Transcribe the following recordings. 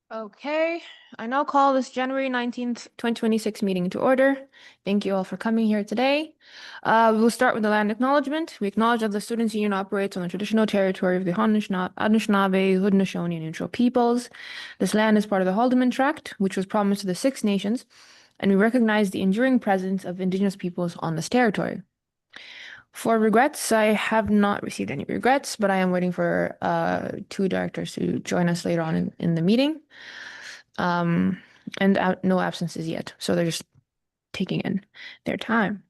Okay, I now call this January 19th, 2026 meeting to order. Thank you all for coming here today. We'll start with the land acknowledgement. We acknowledge that the Students' Union operates on the traditional territory of the Anishinaabe, Haudenosaunee, and Neutral peoples. This land is part of the Haldeman Tract, which was promised to the Six Nations, and we recognize the enduring presence of Indigenous peoples on this territory. For regrets, I have not received any regrets, but I am waiting for two directors to join us later on in the meeting. And no absences yet, so they're just taking in their time.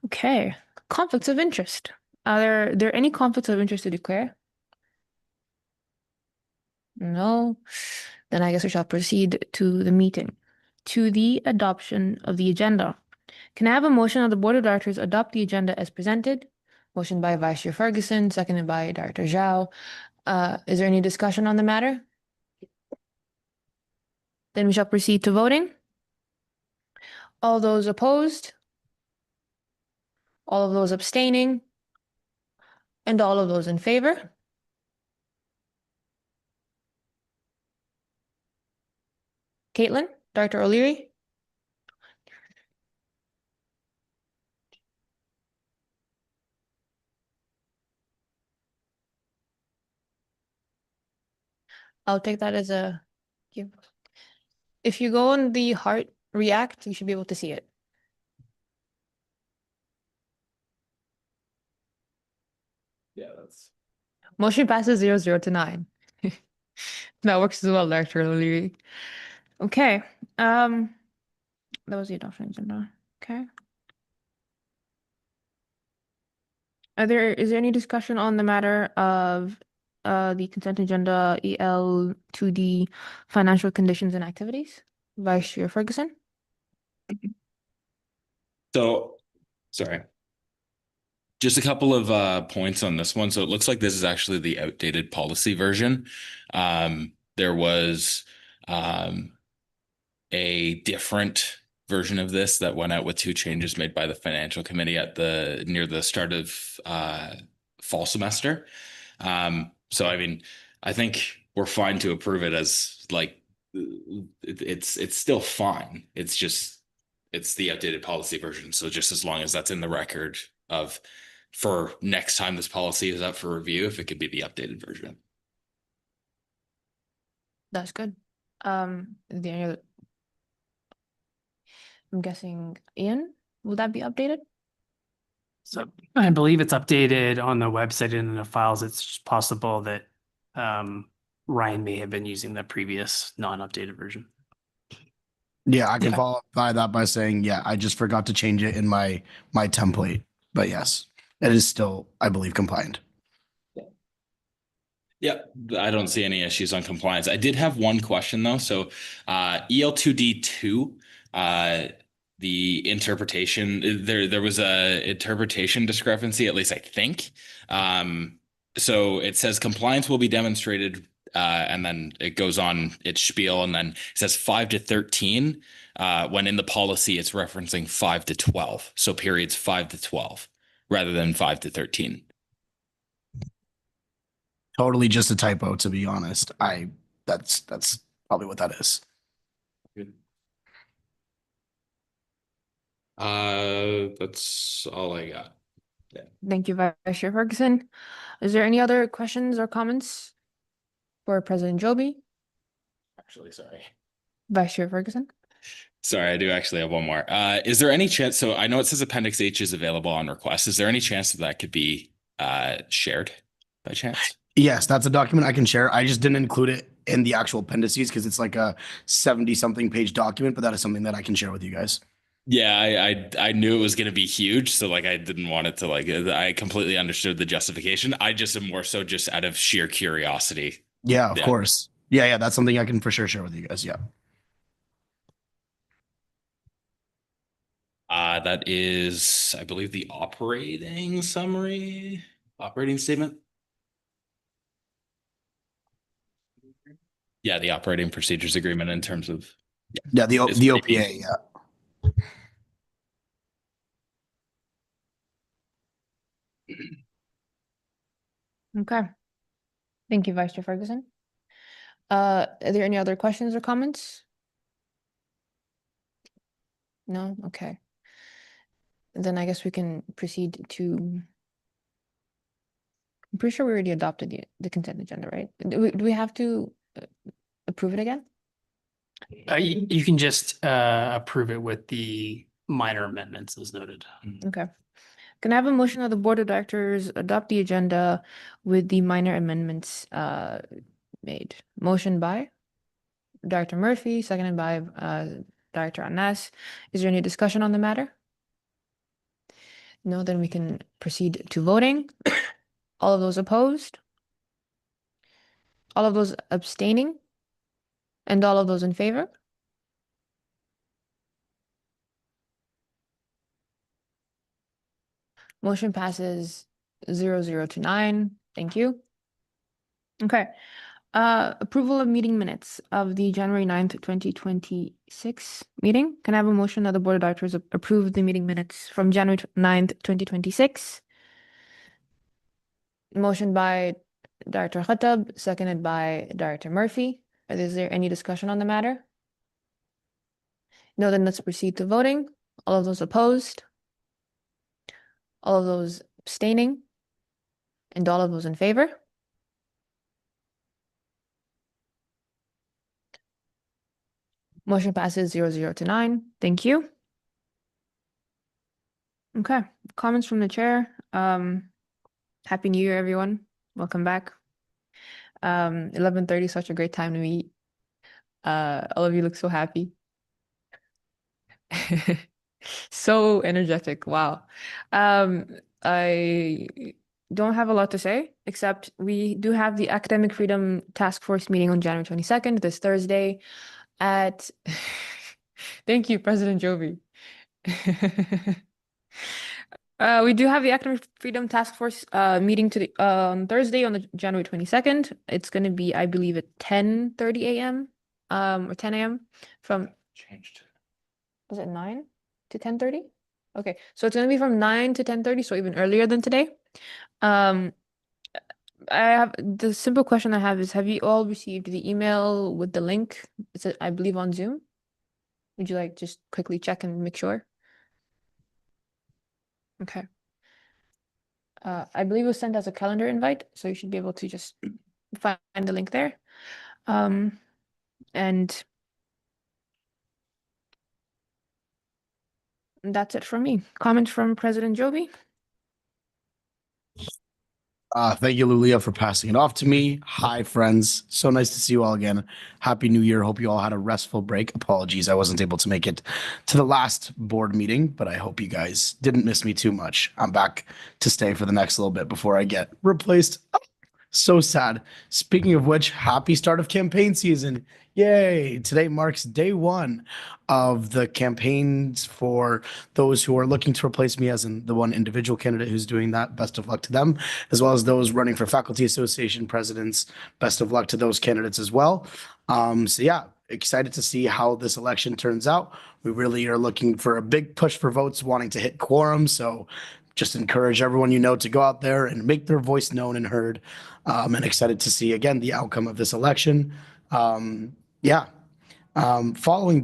Okay, conflicts of interest. Are there any conflicts of interest to declare? No? Then I guess we shall proceed to the meeting. To the adoption of the agenda. Can I have a motion that the Board of Directors adopt the agenda as presented? Motion by Vice Chair Ferguson, seconded by Director Zhao. Is there any discussion on the matter? Then we shall proceed to voting. All those opposed? All of those abstaining? And all of those in favor? Caitlin, Dr. O'Leary? I'll take that as a give. If you go on the heart react, you should be able to see it. Yeah, that's Motion passes 0-0 to 9. That works as well, Dr. O'Leary. Okay. That was the adoption agenda. Okay. Is there any discussion on the matter of the consent agenda EL2D financial conditions and activities? Vice Chair Ferguson? so sorry. Just a couple of points on this one. So it looks like this is actually the outdated policy version. There was a different version of this that went out with two changes made by the financial committee at near the start of fall semester. So I mean, I think we're fine to approve it as like it's still fine. It's the updated policy version. So just as long as that's in the record of for next time this policy is up for review, if it could be the updated version. That's good. I'm guessing Ian, will that be updated? So I believe it's updated on the website and in the files. It's just possible that Ryan may have been using the previous non-updated version. Yeah, I can follow by that by saying, yeah, I just forgot to change it in my template. But yes, it is still, I believe, compliant. Yeah, I don't see any issues on compliance. I did have one question though. So EL2D2, the interpretation, there was a interpretation discrepancy, at least I think. So it says compliance will be demonstrated, and then it goes on its spiel, and then it says 5 to 13, when in the policy it's referencing 5 to 12. So periods 5 to 12 rather than 5 to 13. Totally just a typo, to be honest. That's probably what that is. That's all I got. Yeah. Thank you, Vice Chair Ferguson. Is there any other questions or comments for President Joby? Actually, sorry. Vice Chair Ferguson? Sorry, I do actually have one more. Is there any chance? So I know it says Appendix H is available on request. Is there any chance that could be shared by chance? Yes, that's a document I can share. I just didn't include it in the actual appendices because it's like a 70-something page document, but that is something that I can share with you guys. Yeah, I knew it was going to be huge, so like I didn't want it to like. I completely understood the justification. I just am more so just out of sheer curiosity. Yeah, of course. Yeah, that's something I can for sure share with you guys. Yeah. That is, I believe, the operating summary, operating statement. Yeah, the operating procedures agreement in terms of. Yeah, the OPA. Yeah. Okay. Thank you, Vice Chair Ferguson. Are there any other questions or comments? No? Okay. Then I guess we can proceed to. I'm pretty sure we already adopted the consent agenda, right? Do we have to approve it again? You can just approve it with the minor amendments as noted. Okay. Can I have a motion that the Board of Directors adopt the agenda with the minor amendments made? Motion by Director Murphy, seconded by Director Anas. Is there any discussion on the matter? No, then we can proceed to voting. All of those opposed? All of those abstaining? And all of those in favor? Motion passes 0 to 9. Thank you. Okay. Approval of meeting minutes of the January 9th, 2026 meeting. Can I have a motion that the Board of Directors approve the meeting minutes from January 9th, 2026? Motion by Director Khattab, seconded by Director Murphy. Is there any discussion on the matter? No, then let's proceed to voting. All of those opposed? All of those abstaining? And all of those in favor? Motion passes 0 to 9. Thank you. Okay, comments from the chair. Happy New Year, everyone. Welcome back. 11:30, such a great time to meet. All of you look so happy. So energetic. Wow. I don't have a lot to say, except we do have the Academic Freedom Task Force meeting on January 22nd, this Thursday at thank you, President Jovi. We do have the Academic Freedom Task Force meeting on Thursday on the January 22nd. It's going to be, I believe, at 10:30 a.m. Or 10 a.m. from Changed. was it 9 to 10:30? Okay, so it's going to be from 9 to 10:30, so even earlier than today. The simple question I have is, have you all received the email with the link? It's, I believe, on Zoom. Would you like just quickly check and make sure? Okay. I believe it was sent as a calendar invite, so you should be able to just find the link there. And that's it from me. Comment from President Joby. Thank you, Lulia, for passing it off to me. Hi, friends. So nice to see you all again. Happy New Year. Hope you all had a restful break. Apologies, I wasn't able to make it to the last board meeting, but I hope you guys didn't miss me too much. I'm back to stay for the next little bit before I get replaced. Oh, so sad. Speaking of which, happy start of campaign season. Yay. Today marks day 1 of the campaigns for those who are looking to replace me, as in the one individual candidate who's doing that. Best of luck to them, as well as those running for faculty association presidents. Best of luck to those candidates as well. So yeah, excited to see how this election turns out. We really are looking for a big push for votes, wanting to hit quorum. So just encourage everyone you know to go out there and make their voice known and heard. And excited to see, again, the outcome of this election. Following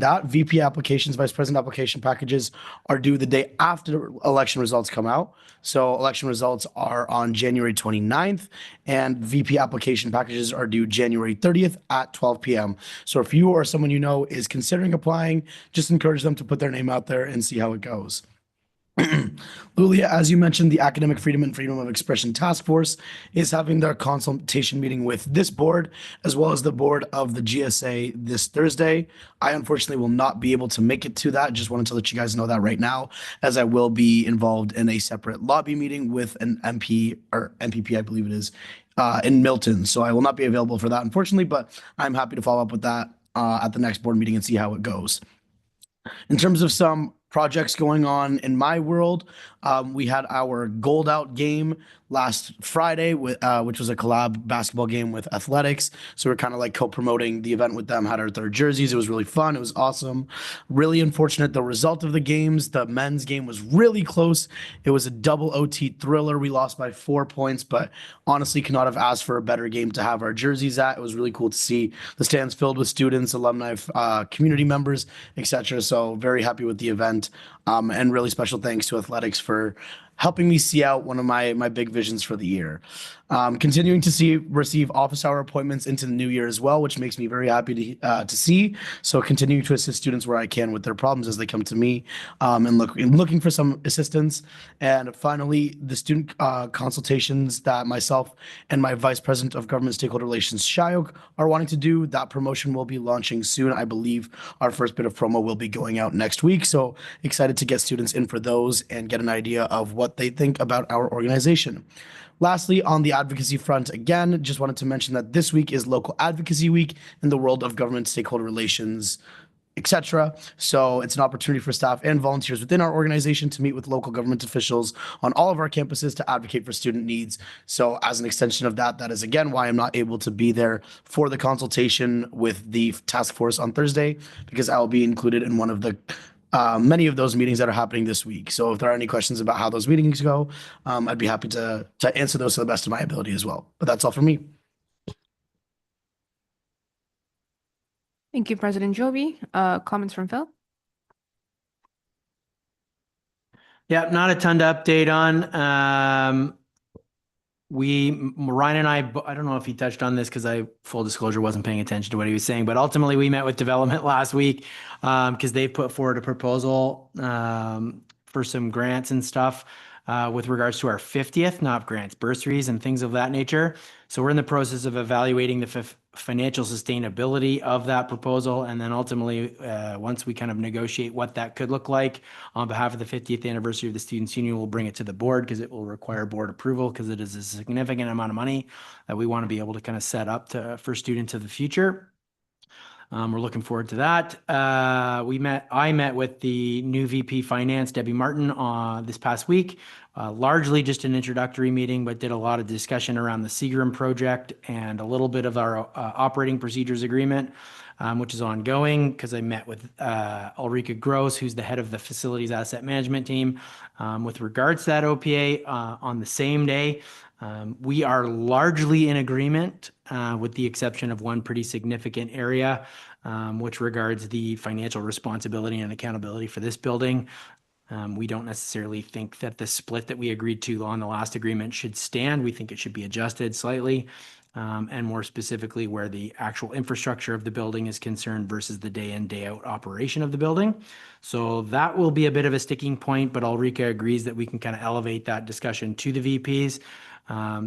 that, VP applications, vice president application packages are due the day after election results come out. So election results are on January 29th, and VP application packages are due January 30th at 12 p.m. So if you or someone you know is considering applying, just encourage them to put their name out there and see how it goes. Lulia, as you mentioned, the Academic Freedom and Freedom of Expression Task Force is having their consultation meeting with this board, as well as the board of the GSA this Thursday. I unfortunately will not be able to make it to that. Just wanted to let you guys know that right now, as I will be involved in a separate lobby meeting with an MP or MPP, I believe it is, in Milton. So I will not be available for that, unfortunately, but I'm happy to follow up with that at the next board meeting and see how it goes. In terms of some projects going on in my world, we had our Gold Out game last Friday, which was a collab basketball game with athletics. So we're kind of like co-promoting the event with them, had our third jerseys. It was really fun. It was awesome. Really unfortunate the result of the games. The men's game was really close. It was a double OT thriller. We lost by 4 points, but honestly could not have asked for a better game to have our jerseys at. It was really cool to see the stands filled with students, alumni, community members, etc. So very happy with the event, and really special thanks to athletics for helping me see out one of my big visions for the year. Continuing to receive office hour appointments into the new year as well, which makes me very happy to see. So continuing to assist students where I can with their problems as they come to me, and looking for some assistance. And finally, the student consultations that myself and my Vice President of Government Stakeholder Relations, Shayok, are wanting to do. That promotion will be launching soon. I believe our first bit of promo will be going out next week. So excited to get students in for those and get an idea of what they think about our organization. Lastly, on the advocacy front, again, just wanted to mention that this week is Local Advocacy Week in the world of government stakeholder relations, etc. So it's an opportunity for staff and volunteers within our organization to meet with local government officials on all of our campuses to advocate for student needs. So as an extension of that, that is again why I'm not able to be there for the consultation with the task force on Thursday, because I will be included in one of the many of those meetings that are happening this week. So if there are any questions about how those meetings go, I'd be happy to answer those to the best of my ability as well. But that's all for me. Thank you, President Joby. Comments from Phil? Yeah, not a ton to update on. Ryan and I don't know if he touched on this because full disclosure, wasn't paying attention to what he was saying, but ultimately we met with development last week because they put forward a proposal for some grants and stuff with regards to our 50th, not grants, bursaries and things of that nature. So we're in the process of evaluating the financial sustainability of that proposal. And then ultimately, once we kind of negotiate what that could look like on behalf of the 50th anniversary of the Students' Union, we'll bring it to the board because it will require board approval because it is a significant amount of money that we want to be able to kind of set up for students of the future. We're looking forward to that. I met with the new VP Finance, Debbie Martin, this past week. Largely just an introductory meeting, but did a lot of discussion around the Seagram project and a little bit of our operating procedures agreement, which is ongoing because I met with Ulrika Gross, who's the head of the facilities asset management team, with regards to that OPA on the same day. We are largely in agreement with the exception of one pretty significant area, which regards the financial responsibility and accountability for this building. We don't necessarily think that the split that we agreed to on the last agreement should stand. We think it should be adjusted slightly, and more specifically where the actual infrastructure of the building is concerned versus the day in, day out operation of the building. So that will be a bit of a sticking point, but Ulrika agrees that we can kind of elevate that discussion to the VPs.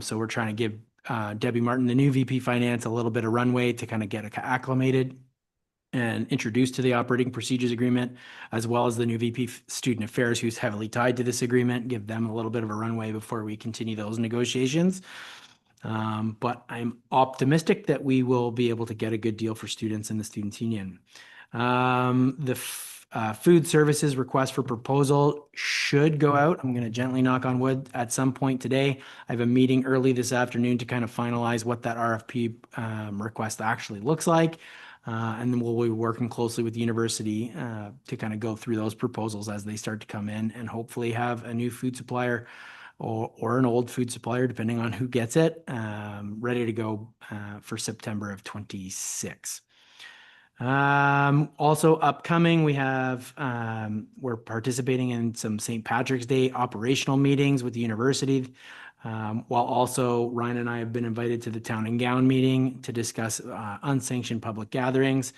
So we're trying to give Debbie Martin, the new VP Finance, a little bit of runway to kind of get acclimated and introduced to the operating procedures agreement, as well as the new VP Student Affairs, who's heavily tied to this agreement, give them a little bit of a runway before we continue those negotiations. But I'm optimistic that we will be able to get a good deal for students in the Students' Union. The food services request for proposal should go out. I'm going to gently knock on wood at some point today. I have a meeting early this afternoon to kind of finalize what that RFP request actually looks like. And then we'll be working closely with the university to kind of go through those proposals as they start to come in and hopefully have a new food supplier or an old food supplier, depending on who gets it, ready to go for September of 26. Also upcoming, we have, we're participating in some St. Patrick's Day operational meetings with the university. While also Ryan and I have been invited to the Town and Gown meeting to discuss unsanctioned public gatherings.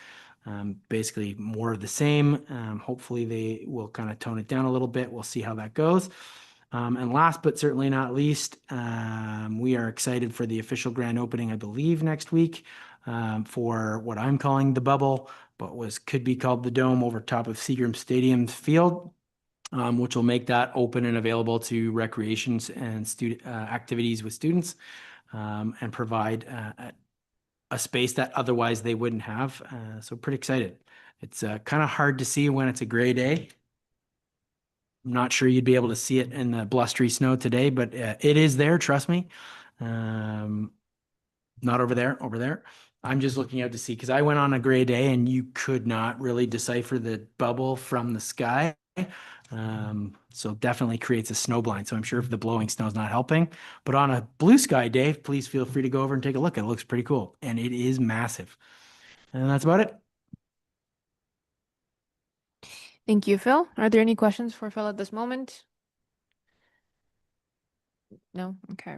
Basically more of the same. Hopefully they will kind of tone it down a little bit. We'll see how that goes. And last but certainly not least, we are excited for the official grand opening, I believe, next week for what I'm calling the bubble, but could be called the dome over top of Seagram Stadium field. Which will make that open and available to recreations and student activities with students, and provide a space that otherwise they wouldn't have. So pretty excited. It's kind of hard to see when it's a gray day. I'm not sure you'd be able to see it in the blustery snow today, but it is there, trust me. Not over there, over there. I'm just looking out to see, because I went on a gray day and you could not really decipher the bubble from the sky. So definitely creates a snow blind. So I'm sure if the blowing snow is not helping, but on a blue sky day, please feel free to go over and take a look. It looks pretty cool and it is massive. And that's about it. Thank you, Phil. Are there any questions for Phil at this moment? No? Okay.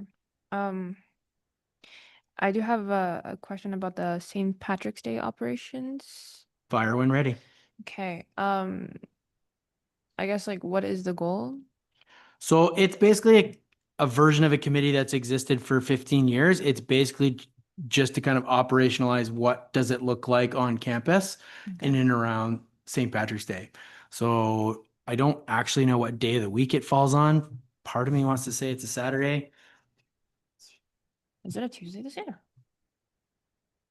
I do have a question about the St. Patrick's Day operations. Fire when ready. Okay. I guess like what is the goal? So it's basically a version of a committee that's existed for 15 years. It's basically just to kind of operationalize what does it look like on campus Okay. in and around St. Patrick's Day. So I don't actually know what day of the week it falls on. Part of me wants to say it's a Saturday. Is it a Tuesday this year?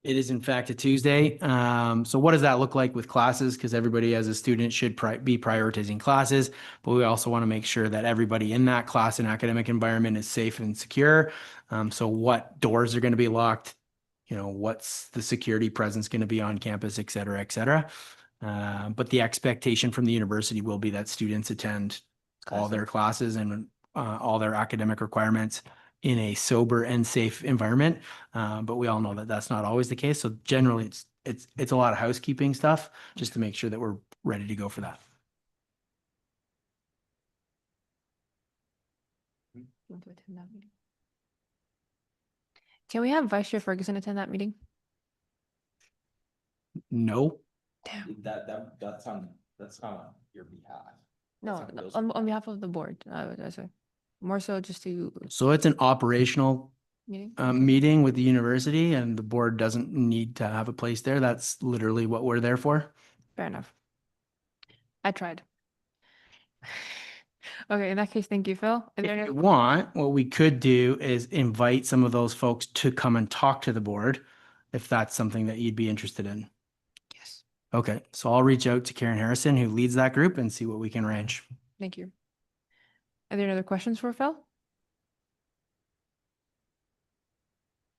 It is in fact a Tuesday. So what does that look like with classes? Because everybody as a student should be prioritizing classes, but we also want to make sure that everybody in that class and academic environment is safe and secure. So what doors are going to be locked? You know, what's the security presence going to be on campus, et cetera, et cetera. But the expectation from the university will be that students attend all their classes and all their academic requirements in a sober and safe environment. But we all know that that's not always the case. So generally it's a lot of housekeeping stuff just to make sure that we're ready to go for that. Want to attend that meeting? Can we have Vice Chair Ferguson attend that meeting? No, Damn. That's on your behalf. No, That's on Bill's on behalf of the board, I say. More so just to so it's an operational meeting. meeting with the university and the board doesn't need to have a place there. That's literally what we're there for. Fair enough. I tried. Okay, in that case, thank you, Phil. Is there If any- you want, what we could do is invite some of those folks to come and talk to the board if that's something that you'd be interested in. Yes, Okay, so I'll reach out to Karen Harrison, who leads that group, and see what we can arrange. thank you. Are there any other questions for Phil?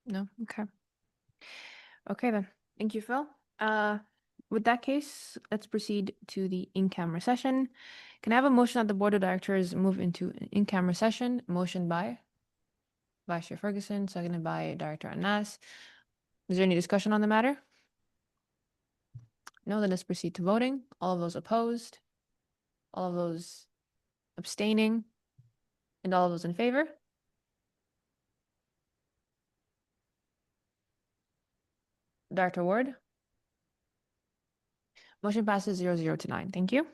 No? Okay. Okay then. Thank you, Phil. With that case, let's proceed to the in-camera session. Can I have a motion that the Board of Directors move into an in-camera session? Motion by Vice Chair Ferguson, seconded by Director Anas. Is there any discussion on the matter? No, then let's proceed to voting. All of those opposed? All of those abstaining? And all of those in favor? Director Ward? Motion passes 0-0 to 9. Thank you.